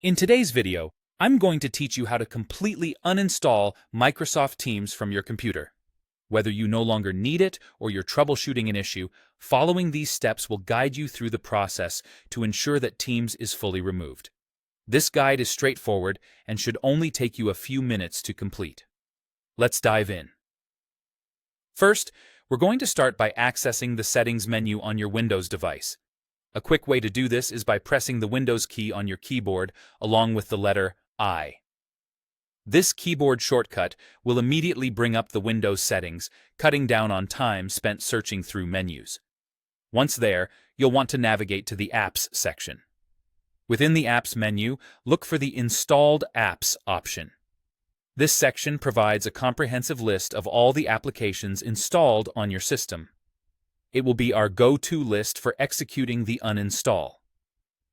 In today's video, I'm going to teach you how to completely uninstall Microsoft Teams from your computer. Whether you no longer need it or you're troubleshooting an issue, following these steps will guide you through the process to ensure that Teams is fully removed. This guide is straightforward and should only take you a few minutes to complete. Let's dive in. First, we're going to start by accessing the Settings menu on your Windows device. A quick way to do this is by pressing the Windows key on your keyboard along with the letter I. This keyboard shortcut will immediately bring up the Windows settings, cutting down on time spent searching through menus. Once there, you'll want to navigate to the Apps section. Within the Apps menu, look for the Installed Apps option. This section provides a comprehensive list of all the applications installed on your system. It will be our go-to list for executing the uninstall.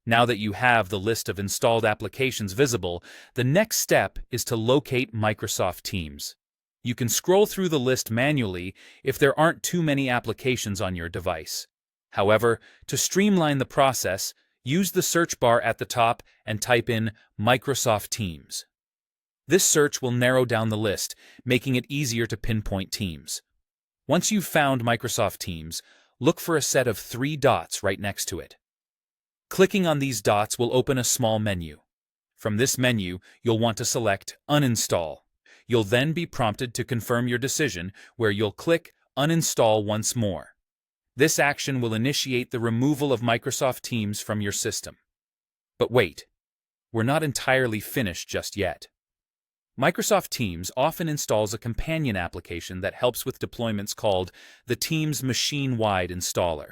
Now that you have the list of installed applications visible, the next step is to locate Microsoft Teams. You can scroll through the list manually if there aren't too many applications on your device. However, to streamline the process, use the search bar at the top and type in Microsoft Teams. This search will narrow down the list, making it easier to pinpoint Teams. Once you've found Microsoft Teams, look for a set of 3 dots right next to it. Clicking on these dots will open a small menu. From this menu, you'll want to select Uninstall. You'll then be prompted to confirm your decision, where you'll click Uninstall once more. This action will initiate the removal of Microsoft Teams from your system. But wait, we're not entirely finished just yet. Microsoft Teams often installs a companion application that helps with deployments called the Teams Machine-Wide Installer.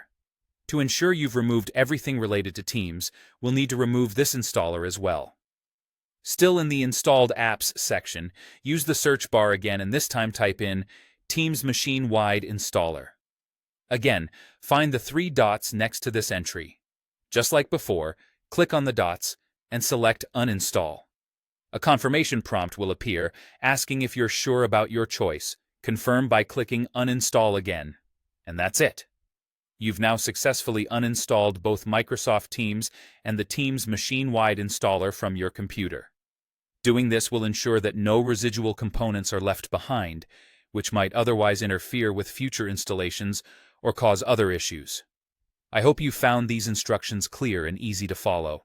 To ensure you've removed everything related to Teams, we'll need to remove this installer as well. Still in the Installed Apps section, use the search bar again and this time type in Teams Machine-Wide Installer. Again, find the 3 dots next to this entry. Just like before, click on the dots and select Uninstall. A confirmation prompt will appear, asking if you're sure about your choice. Confirm by clicking Uninstall again. And that's it. You've now successfully uninstalled both Microsoft Teams and the Teams Machine-Wide Installer from your computer. Doing this will ensure that no residual components are left behind, which might otherwise interfere with future installations or cause other issues. I hope you found these instructions clear and easy to follow.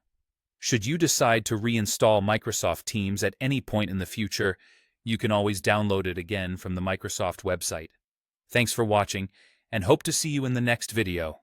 Should you decide to reinstall Microsoft Teams at any point in the future, you can always download it again from the Microsoft website. Thanks for watching, and hope to see you in the next video.